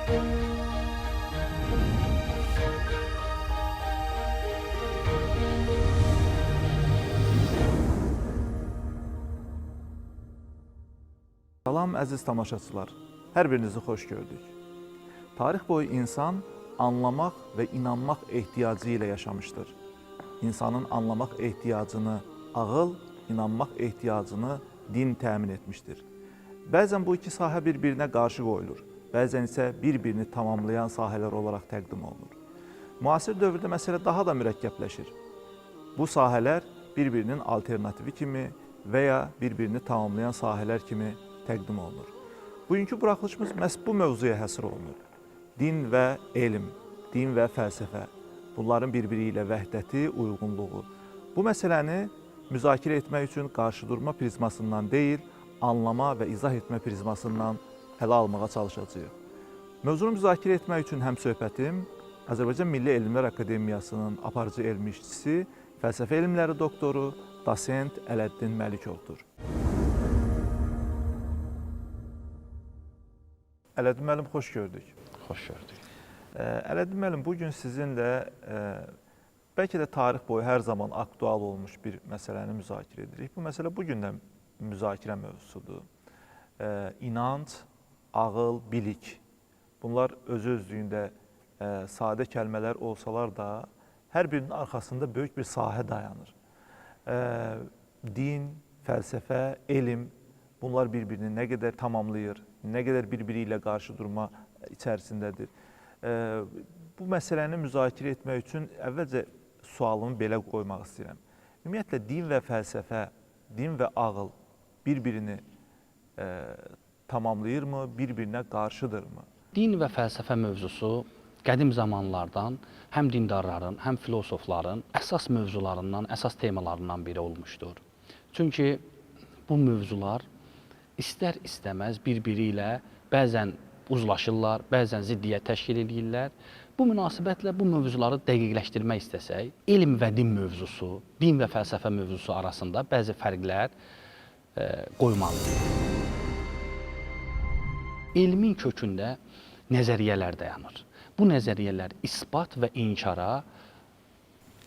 Salam əziz tamaşaçılar, hər birinizi xoş gördük. Tarix boyu insan anlamaq və inanmaq ehtiyacı ilə yaşamışdır. İnsanın anlamaq ehtiyacını ağıl, inanmaq ehtiyacını din təmin etmişdir. Bəzən bu iki sahə bir-birinə qarşı qoyulur, bəzən isə bir-birini tamamlayan sahələr olaraq təqdim olunur. Müasir dövrdə məsələ daha da mürəkkəbləşir. Bu sahələr bir-birinin alternativi kimi və ya bir-birini tamamlayan sahələr kimi təqdim olunur. Bugünkü buraxılışımız məhz bu mövzuya həsr olunur. Din və elm, din və fəlsəfə, bunların bir-biri ilə vəhdəti, uyğunluğu. Bu məsələni müzakirə etmək üçün qarşıdurma prizmasından deyil, anlama və izah etmə prizmasından ələ almağa çalışacağıq. Mövzunu müzakirə etmək üçün həmsöhbətim Azərbaycan Milli Elmlər Akademiyasının aparıcı elmi işçisi, fəlsəfə elmləri doktoru, dosent Ələddin Məlikovdur. Ələddin müəllim, xoş gördük. Xoş gördük. Ələddin müəllim, bugün sizinlə bəlkə də tarix boyu hər zaman aktual olmuş bir məsələni müzakirə edirik. Bu məsələ bugün də müzakirə mövzusudur. İnanc, ağıl, bilik. Bunlar öz-özlüyündə sadə kəlmələr olsalar da, hər birinin arxasında böyük bir sahə dayanır. Din, fəlsəfə, elm, bunlar bir-birini nə qədər tamamlayır, nə qədər bir-biri ilə qarşı durma içərisindədir. Bu məsələni müzakirə etmək üçün əvvəlcə sualımı belə qoymaq istəyirəm. Ümumiyyətlə, din və fəlsəfə, din və ağıl bir-birini tamamlayırmı, bir-birinə qarşıdırmı? Din və fəlsəfə mövzusu qədim zamanlardan həm dindarların, həm filosofların əsas mövzularından, əsas temalarından biri olmuşdur. Çünki bu mövzular istər-istəməz bir-biri ilə bəzən uzlaşırlar, bəzən ziddiyyət təşkil edirlər. Bu münasibətlə bu mövzuları dəqiqləşdirmək istəsək, elm və din mövzusu, din və fəlsəfə mövzusu arasında bəzi fərqlər qoymalıyıq. Elmin kökündə nəzəriyyələr dayanır. Bu nəzəriyyələr isbat və inkara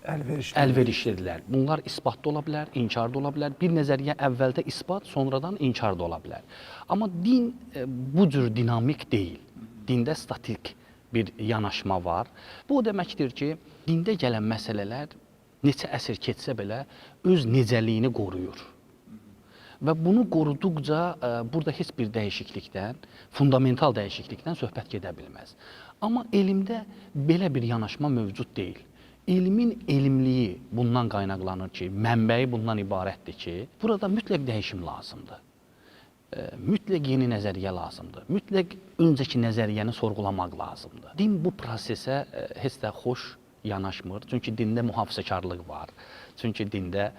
əlverişlidirlər. Bunlar isbatda ola bilər, inkarda ola bilər. Bir nəzəriyyə əvvəldə isbat, sonradan inkarda ola bilər. Amma din bu cür dinamik deyil. Dində statik bir yanaşma var. Bu o deməkdir ki, dində gələn məsələlər neçə əsr keçsə belə öz necəliyini qoruyur. Və bunu qoruduqca burada heç bir dəyişiklikdən, fundamental dəyişiklikdən söhbət gedə bilməz. Amma elmdə belə bir yanaşma mövcud deyil. Elmin elmliyi bundan qaynaqlanır ki, mənbəyi bundan ibarətdir ki, burada mütləq dəyişim lazımdır. Mütləq yeni nəzəriyyə lazımdır. Mütləq öncəki nəzəriyyəni sorğulamaq lazımdır. Din bu prosesə heç də xoş yanaşmır. Çünki dində mühafizəkarlıq var. Çünki dində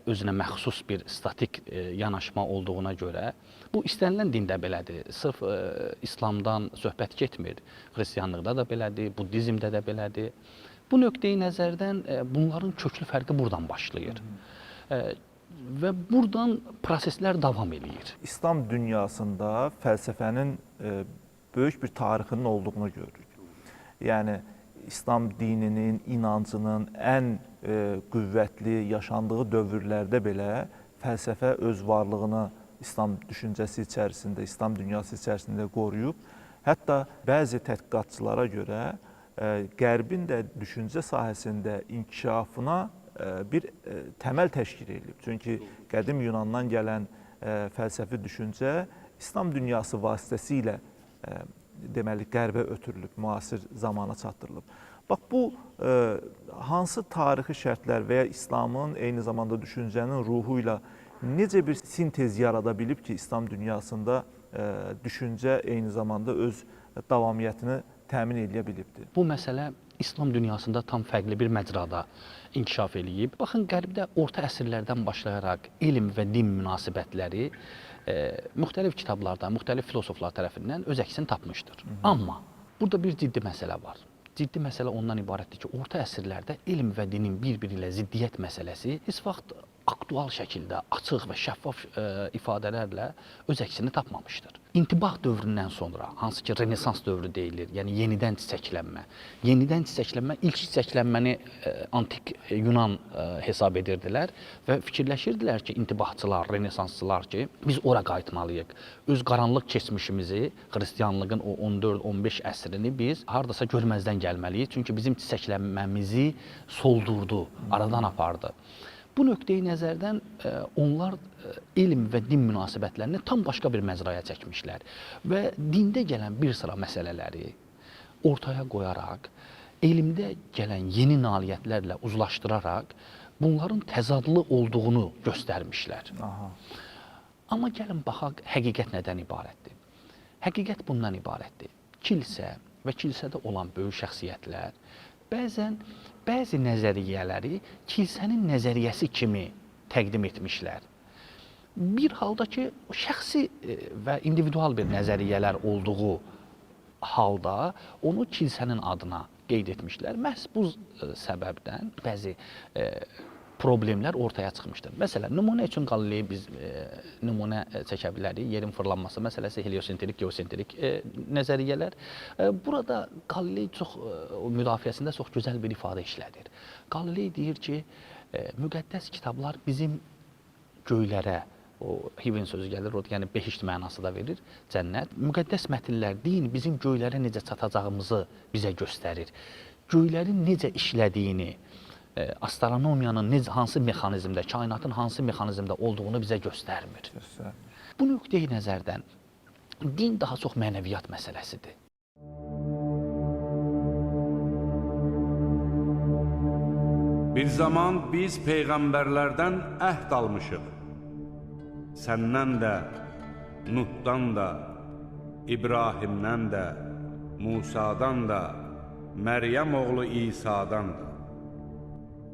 özünə məxsus bir statik yanaşma olduğuna görə bu istənilən dində belədir. Sırf İslamdan söhbət getmir. Xristianlıqda da belədir, Buddizmdə də belədir. Bu nöqteyi nəzərdən bunların köklü fərqi buradan başlayır və buradan proseslər davam edir. İslam dünyasında fəlsəfənin böyük bir tarixinin olduğunu görürük. Yəni, İslam dininin, inancının ən qüvvətli yaşandığı dövrlərdə belə fəlsəfə öz varlığını İslam düşüncəsi içərisində, İslam dünyası içərisində qoruyub. Hətta bəzi tədqiqatçılara görə Qərbin də düşüncə sahəsində inkişafına bir təməl təşkil edilib. Çünki qədim Yunandan gələn fəlsəfi düşüncə İslam dünyası vasitəsilə deməli qərbə ötürülüb, müasir zamana çatdırılıb. Bax, bu hansı tarixi şərtlər və ya İslamın eyni zamanda düşüncənin ruhu ilə necə bir sintez yarada bilib ki, İslam dünyasında düşüncə eyni zamanda öz davamiyyətini təmin edə bilibdir. Bu məsələ İslam dünyasında tam fərqli bir məcrada inkişaf eləyib. Baxın, Qərbdə orta əsrlərdən başlayaraq elm və din münasibətləri müxtəlif kitablarda, müxtəlif filosoflar tərəfindən öz əksini tapmışdır. Amma burada bir ciddi məsələ var. Ciddi məsələ ondan ibarətdir ki, orta əsrlərdə elm və dinin bir-biri ilə ziddiyyət məsələsi heç vaxt aktual şəkildə, açıq və şəffaf ifadələrlə öz əksini tapmamışdır. İntibah dövründən sonra, hansı ki Renesans dövrü deyilir, yəni yenidən çiçəklənmə. Yenidən çiçəklənmə, ilk çiçəklənməni antik Yunan hesab edirdilər və fikirləşirdilər ki, intibahçılar, renesansçılar ki, biz ora qayıtmalıyıq. Öz qaranlıq keçmişimizi, xristianlığın o 14-15 əsrini biz hardasa görməzdən gəlməliyik. Çünki bizim çiçəklənməmizi soldurdu, aradan apardı. Bu nöqteyi nəzərdən onlar elm və din münasibətlərini tam başqa bir məzraya çəkmişlər və dində gələn bir sıra məsələləri ortaya qoyaraq, elmdə gələn yeni nailiyyətlərlə uzlaşdıraraq bunların təzadlı olduğunu göstərmişlər. Aha. Amma gəlin baxaq, həqiqət nədən ibarətdir? Həqiqət bundan ibarətdir. Kilsə və kilsədə olan böyük şəxsiyyətlər bəzən bəzi nəzəriyyələri kilsənin nəzəriyyəsi kimi təqdim etmişlər. Bir halda ki, şəxsi və individual bir nəzəriyyələr olduğu halda onu kilsənin adına qeyd etmişlər. Məhz bu səbəbdən bəzi problemlər ortaya çıxmışdır. Məsələn, nümunə üçün Qalileyi biz nümunə çəkə bilərik. Yerin fırlanması məsələsi, heliosentrik, geosentrik nəzəriyyələr. Burada Qaliley çox müdafiəsində çox gözəl bir ifadə işlədir. Qaliley deyir ki, müqəddəs kitablar bizim göylərə, o Heaven sözü gəlir, o yəni behişt mənası da verir, cənnət. Müqəddəs mətinlər, din bizim göylərə necə çatacağımızı bizə göstərir. Göylərin necə işlədiyini, astronomiyanın hansı mexanizmdə, kainatın hansı mexanizmdə olduğunu bizə göstərmir. Bu nöqteyi nəzərdən din daha çox mənəviyyat məsələsidir. Bir zaman biz peyğəmbərlərdən əhd almışıq. Səndən də, Nuhdan da, İbrahimdən də, Musadan da, Məryəm oğlu İsa'dan da.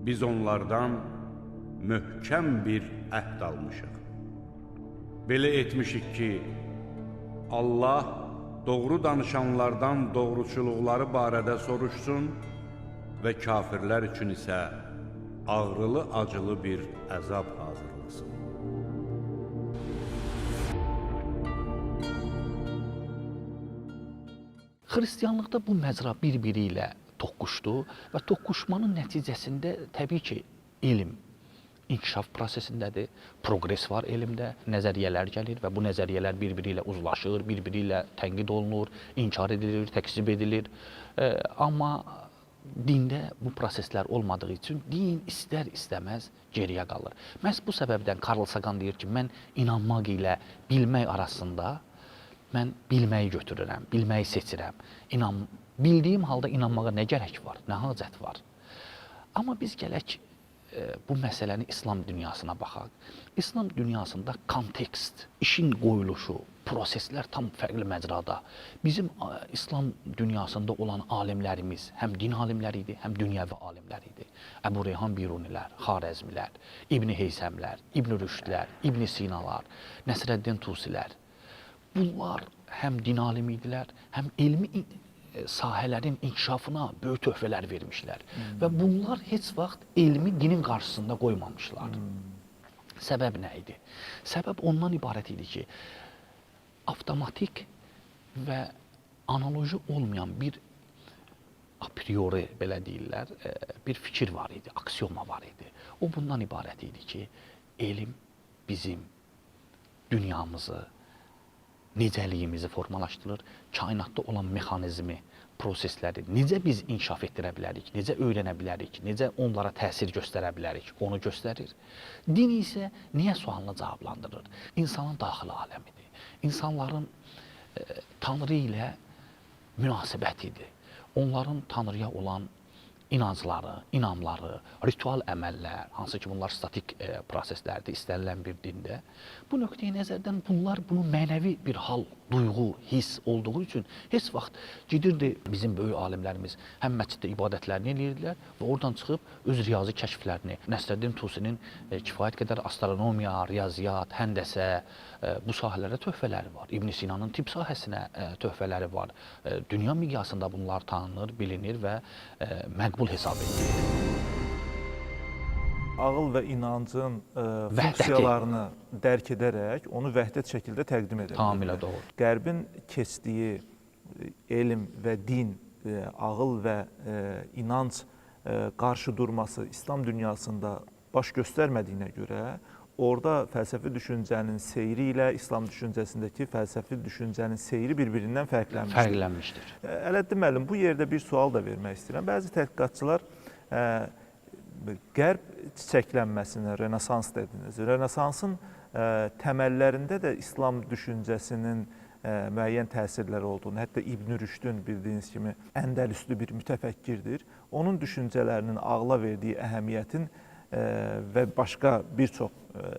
Biz onlardan möhkəm bir əhd almışıq. Belə etmişik ki, Allah doğru danışanlardan doğruçuluqları barədə soruşsun və kafirlər üçün isə ağrılı-acılı bir əzab hazırlasın. Xristianlıqda bu məzra bir-biri ilə toqquşdu və toqquşmanın nəticəsində təbii ki, elm inkişaf prosesindədir, progres var elmdə, nəzəriyyələr gəlir və bu nəzəriyyələr bir-biri ilə uzlaşır, bir-biri ilə tənqid olunur, inkar edilir, təkzib edilir. Amma dində bu proseslər olmadığı üçün din istər-istəməz geriyə qalır. Məhz bu səbəbdən Carl Sagan deyir ki, mən inanmaq ilə bilmək arasında mən bilməyi götürürəm, bilməyi seçirəm. Bildiyim halda inanmağa nə gərək var, nə hacət var. Amma biz gələk bu məsələni İslam dünyasına baxaq. İslam dünyasında kontekst, işin qoyuluşu, proseslər tam fərqli məcrada. Bizim İslam dünyasında olan alimlərimiz həm din alimləri idi, həm dünyəvi alimlər idi. Əbu Reyhan Birunilər, Xarəzmilər, İbn Heysəmlər, İbn Rüşdlər, İbn Sinalar, Nəsrəddin Tusilər. Bunlar həm din alimi idilər, həm elmi sahələrin inkişafına böyük töhfələr vermişlər. Və bunlar heç vaxt elmi dinin qarşısında qoymamışlar. Səbəb nə idi? Səbəb ondan ibarət idi ki, avtomatik və analoji olmayan bir a priori, belə deyirlər, bir fikir var idi, aksiyoma var idi. O bundan ibarət idi ki, elm bizim dünyamızı, necəliyimizi formalaşdırır, kainatda olan mexanizmi, prosesləri necə biz inkişaf etdirə bilərik, necə öyrənə bilərik, necə onlara təsir göstərə bilərik, onu göstərir. Din isə niyə sualını cavablandırır? İnsanın daxili aləmidir. İnsanların Tanrı ilə münasibətidir. Onların Tanrıya olan inancları, inamları, ritual əməllər, hansı ki bunlar statik proseslərdir, istənilən bir dində. Bu nöqteyi nəzərdən bunlar bunu mənəvi bir hal, duyğu, hiss olduğu üçün heç vaxt gedirdi bizim böyük alimlərimiz həm məsciddə ibadətlərini eləyirdilər və oradan çıxıb öz riyazi kəşflərini, Nəsrəddin Tusinin kifayət qədər astronomiya, riyaziyyat, həndəsə, bu sahələrə töhfələri var. İbn Sinanın tibb sahəsinə töhfələri var. Dünya miqyasında bunlar tanınır, bilinir və məqbul hesab edilir. ağıl və inancın funksiyalarını dərk edərək onu vəhdət şəkildə təqdim edə Tamamilə bilirlər. doğru. Qərbin keçdiyi elm və din, ağıl və inanc qarşı durması İslam dünyasında baş göstərmədiyinə görə orada fəlsəfi düşüncənin seyri ilə İslam düşüncəsindəki fəlsəfi düşüncənin seyri bir-birindən Fərqlənmişdir. Ələddin müəllim, bu yerdə bir sual da vermək istəyirəm. Bəzi tədqiqatçılar Qərb çiçəklənməsinə, Renesans dediniz. Renesansın təməllərində də İslam düşüncəsinin müəyyən təsirləri olduğunu, hətta İbn Rüşdün bildiyiniz kimi Əndəlüslü bir mütəfəkkirdir. Onun düşüncələrinin ağla verdiyi əhəmiyyətin və başqa bir çox,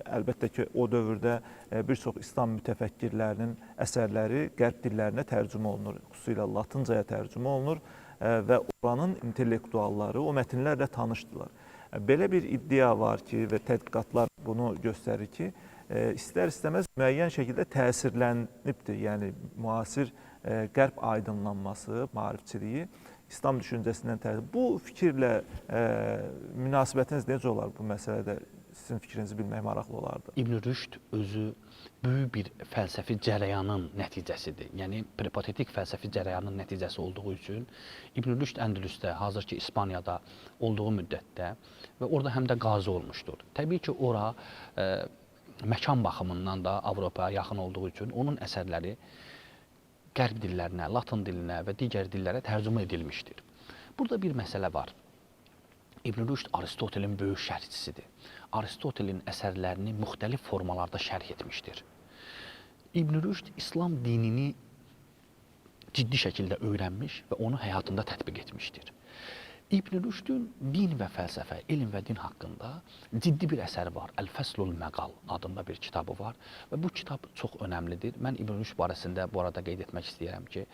əlbəttə ki, o dövrdə bir çox İslam mütəfəkkirlərinin əsərləri qərb dillərinə tərcümə olunur, xüsusilə Latıncaya tərcümə olunur və oranın intellektualları o mətnlərlə tanışdılar. Belə bir iddia var ki və tədqiqatlar bunu göstərir ki, istər-istəməz müəyyən şəkildə təsirlənibdir. Yəni, müasir qərb aydınlanması, maarifçiliyi İslam düşüncəsindən təsir. Bu fikirlə münasibətiniz necə olar bu məsələdə? Sizin fikrinizi bilmək maraqlı olardı. İbn Rüşd özü böyük bir fəlsəfi cərəyanın nəticəsidir. Yəni, peripatetik fəlsəfi cərəyanın nəticəsi olduğu üçün İbn Rüşd Əndülüsdə, hazırki İspaniyada olduğu müddətdə və orada həm də qazi olmuşdur. Təbii ki, ora məkan baxımından da Avropaya yaxın olduğu üçün onun əsərləri qərb dillərinə, latın dilinə və digər dillərə tərcümə edilmişdir. Burada bir məsələ var. İbn Rüşd Aristotelin böyük şərhçisidir. Aristotelin əsərlərini müxtəlif formalarda şərh etmişdir. İbn Rüşd İslam dinini ciddi şəkildə öyrənmiş və onu həyatında tətbiq etmişdir. İbn Rüşdün din və fəlsəfə, elm və din haqqında ciddi bir əsəri var. Əl-Fəslul Məqal adında bir kitabı var və bu kitab çox önəmlidir. Mən İbn Rüşd barəsində bu arada qeyd etmək istəyirəm ki,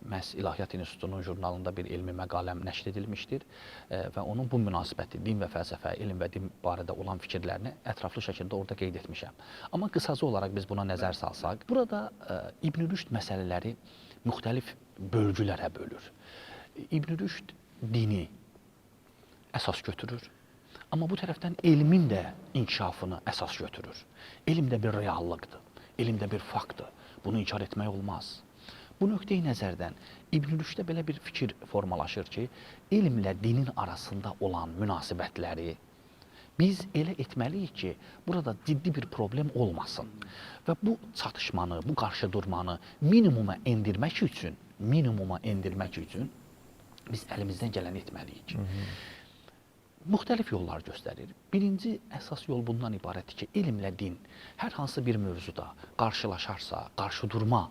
məhz İlahiyyat İnstitutunun jurnalında bir elmi məqaləm nəşr edilmişdir və onun bu münasibəti, din və fəlsəfə, elm və din barədə olan fikirlərini ətraflı şəkildə orada qeyd etmişəm. Amma qısaca olaraq biz buna nəzər salsaq, burada İbn Rüşd məsələləri müxtəlif bölgülərə bölür. İbn Rüşd dini əsas götürür. Amma bu tərəfdən elmin də inkişafını əsas götürür. Elm də bir reallıqdır, elm də bir faktdır. Bunu inkar etmək olmaz. Bu nöqteyi nəzərdən İbn Rüşddə belə bir fikir formalaşır ki, elmlə dinin arasında olan münasibətləri biz elə etməliyik ki, burada ciddi bir problem olmasın. Və bu çatışmanı, bu qarşıdurmanı minimuma endirmək üçün biz əlimizdən gələni etməliyik. Müxtəlif yollar göstərir. Birinci əsas yol bundan ibarətdir ki, elmlə din hər hansı bir mövzuda qarşılaşarsa, qarşıdurma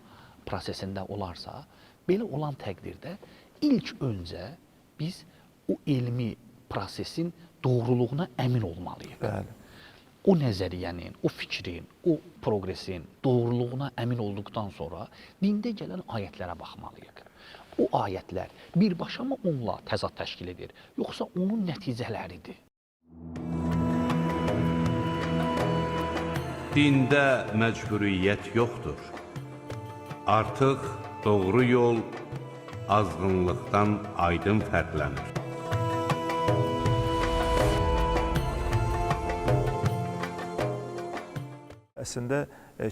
prosesində olarsa, belə olan təqdirdə ilk öncə biz o elmi prosesin doğruluğuna əmin olmalıyıq. Bəli. O nəzəriyyənin, o fikrin, o progresin doğruluğuna əmin olduqdan sonra dində gələn ayətlərə baxmalıyıq. O ayətlər birbaşa mı onunla təzad təşkil edir, yoxsa onun nəticələridir? Dində məcburiyyət yoxdur. Artıq doğru yol azğınlıqdan aydın fərqlənir. Əslində,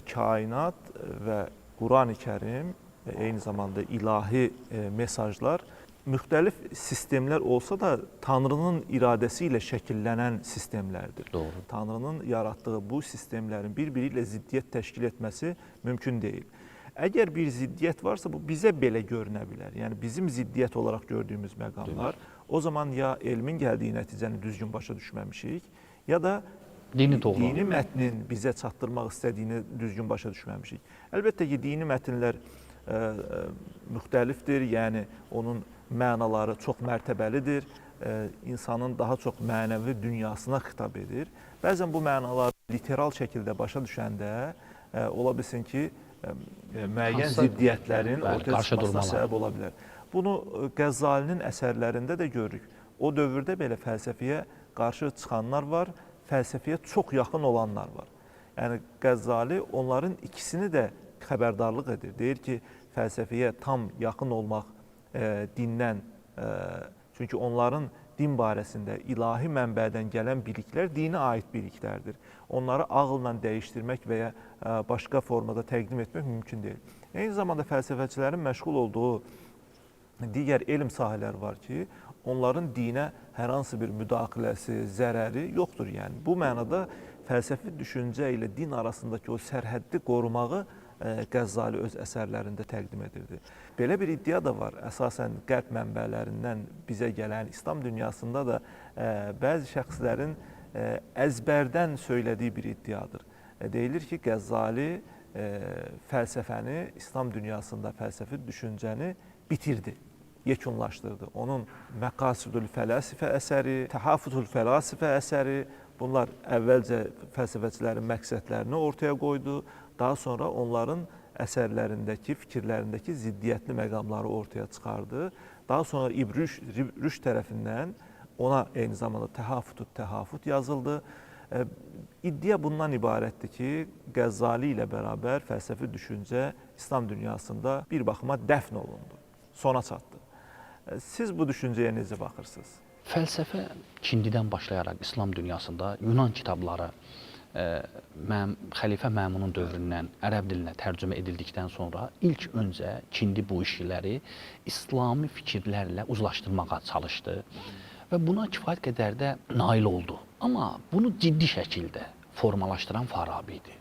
kainat və Quran-ı Kərim eyni zamanda ilahi mesajlar müxtəlif sistemlər olsa da Tanrının iradəsi ilə şəkillənən sistemlərdir. Doğru. Tanrının yaratdığı bu sistemlərin bir-biri ilə ziddiyyət təşkil etməsi mümkün deyil. Əgər bir ziddiyyət varsa, bu bizə belə görünə bilər. Yəni, bizim ziddiyyət olaraq gördüyümüz məqamlar, o zaman ya elmin gəldiyi nəticəni düzgün başa düşməmişik, ya da dini mətnin bizə çatdırmaq istədiyini düzgün başa düşməmişik. Əlbəttə ki, dini mətnlər müxtəlifdir, yəni onun mənaları çox mərtəbəlidir, insanın daha çox mənəvi dünyasına xitab edir. Bəzən bu mənaları literal şəkildə başa düşəndə ola bilsin ki, müəyyən ziddiyyətlərin ortaya çıxmasına səbəb ola bilər. Bunu Qəzzalinin əsərlərində də görürük. O dövrdə belə fəlsəfiyə qarşı çıxanlar var, fəlsəfiyə çox yaxın olanlar var. Yəni, Qəzzali onların ikisini də xəbərdarlıq edir. Deyir ki, fəlsəfiyə tam yaxın olmaq dindən, çünki onların din barəsində ilahi mənbədən gələn biliklər dinə aid biliklərdir. Onları ağılla dəyişdirmək və ya başqa formada təqdim etmək mümkün deyil. Eyni zamanda fəlsəfəçilərin məşğul olduğu digər elm sahələri var ki, onların dinə hər hansı bir müdaxiləsi, zərəri yoxdur. Yəni bu mənada fəlsəfi düşüncə ilə din arasındakı o sərhəddi qorumağı Qəzzali öz əsərlərində təqdim edirdi. Belə bir iddia da var. Əsasən qərb mənbələrindən bizə gələn İslam dünyasında da bəzi şəxslərin əzbərdən söylədiyi bir iddiadır. Deyilir ki, Qəzzali fəlsəfəni, İslam dünyasında fəlsəfi düşüncəni bitirdi, yekunlaşdırdı. Onun Məqasidül Fələsifə əsəri, Təhafuzul Fəlasifə əsəri, bunlar əvvəlcə fəlsəfəçilərin məqsədlərini ortaya qoydu. Daha sonra onların əsərlərindəki, fikirlərindəki ziddiyyətli məqamları ortaya çıxardı. Daha sonra İbn Rüşd tərəfindən ona eyni zamanda Təhafutut Təhafut yazıldı. İddia bundan ibarətdir ki, Qəzzali ilə bərabər fəlsəfi düşüncə İslam dünyasında bir baxıma dəfn olundu, sona çatdı. Siz bu düşüncəyə necə baxırsınız? Fəlsəfə Çindidən başlayaraq İslam dünyasında Yunan kitabları Xəlifə Məmunun dövründən ərəb dilinə tərcümə edildikdən sonra ilk öncə Çindi bu işləri İslami fikirlərlə uzlaşdırmağa çalışdı və buna kifayət qədər də nail oldu. Amma bunu ciddi şəkildə formalaşdıran Farabi idi.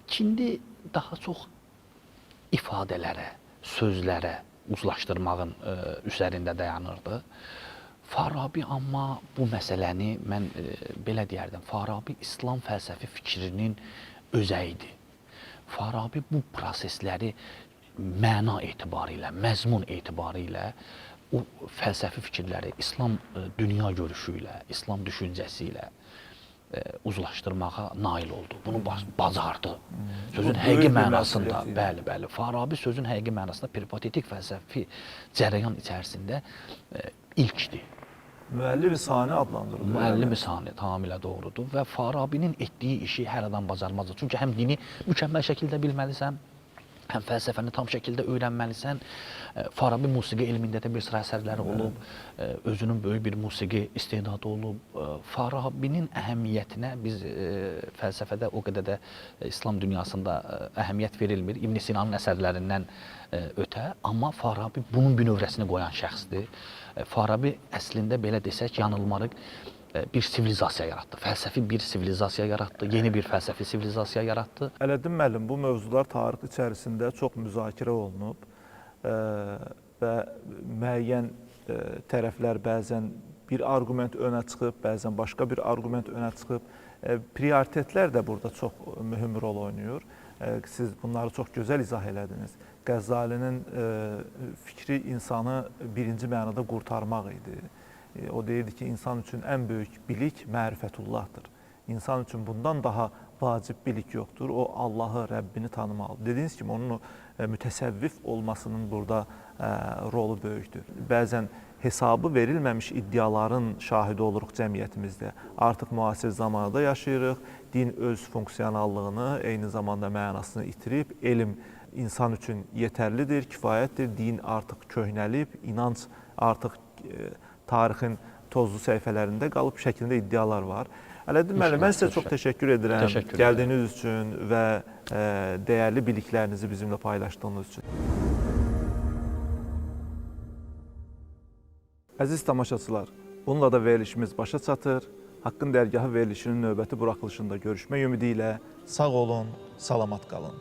Çindi daha çox ifadələrə, sözlərə uzlaşdırmağın üzərində dayanırdı. Farabi amma bu məsələni mən belə deyərdim, Farabi İslam fəlsəfi fikrinin özəyidir. Farabi bu prosesləri məna etibarilə, məzmun etibarilə o fəlsəfi fikirləri İslam dünya görüşü ilə, İslam düşüncəsi ilə uzlaşdırmağa nail oldu. Bunu bacardı. Sözün həqiqi mənasında, bəli, Farabi sözün həqiqi mənasında peripatetik fəlsəfi cərəyan içərisində ilkdir. Müəllim-i Sani adlandırılır. Müəllim-i Sani tamamilə doğrudur və Farabinin etdiyi işi hər adam bacarmazdır. Çünki həm dini mükəmməl şəkildə bilməlisən, həm fəlsəfəni tam şəkildə öyrənməlisən. Farabi musiqi elmində də bir sıra əsərləri olub, özünün böyük bir musiqi istedadı olub. Farabinin əhəmiyyətinə biz fəlsəfədə o qədər də İslam dünyasında əhəmiyyət verilmir. İbn Sinanın əsərlərindən ötə, amma Farabi bunun bünövrəsini qoyan şəxsdir. Farabi əslində belə desək, yanılmarıq bir sivilizasiya yaratdı. Fəlsəfi bir sivilizasiya yaratdı, yeni bir fəlsəfi sivilizasiya yaratdı. Ələddin müəllim, bu mövzular tarix içərisində çox müzakirə olunub və müəyyən tərəflər bəzən bir arqument önə çıxıb, bəzən başqa bir arqument önə çıxıb. Prioritetlər də burada çox mühüm rol oynayır. Siz bunları çox gözəl izah elədiniz. Qəzzalinin fikri insanı birinci mənada qurtarmaq idi. O deyirdi ki, insan üçün ən böyük bilik mərifətullahdır. İnsan üçün bundan daha vacib bilik yoxdur. O Allahı, Rəbbini tanımalıdır. Dediyiniz kimi, onun mütəsəvvif olmasının burada rolu böyükdür. Bəzən hesabı verilməmiş iddiaların şahidi oluruq cəmiyyətimizdə. Artıq müasir zamanda yaşayırıq. Din öz funksionallığını, eyni zamanda mənasını itirib. Elm insan üçün yetərlidir, kifayətdir. Din artıq köhnəlib, inanc artıq tarixin tozlu səhifələrində qalıb şəklində iddialar var. Ələddin müəllim, mən sizə çox təşəkkür edirəm gəldiyiniz üçün və dəyərli biliklərinizi bizimlə paylaşdığınız üçün. Əziz tamaşaçılar, bununla da verilişimiz başa çatır. Haqqın Dərgahı verilişinin növbəti buraxılışında görüşmək ümidi ilə sağ olun, salamat qalın.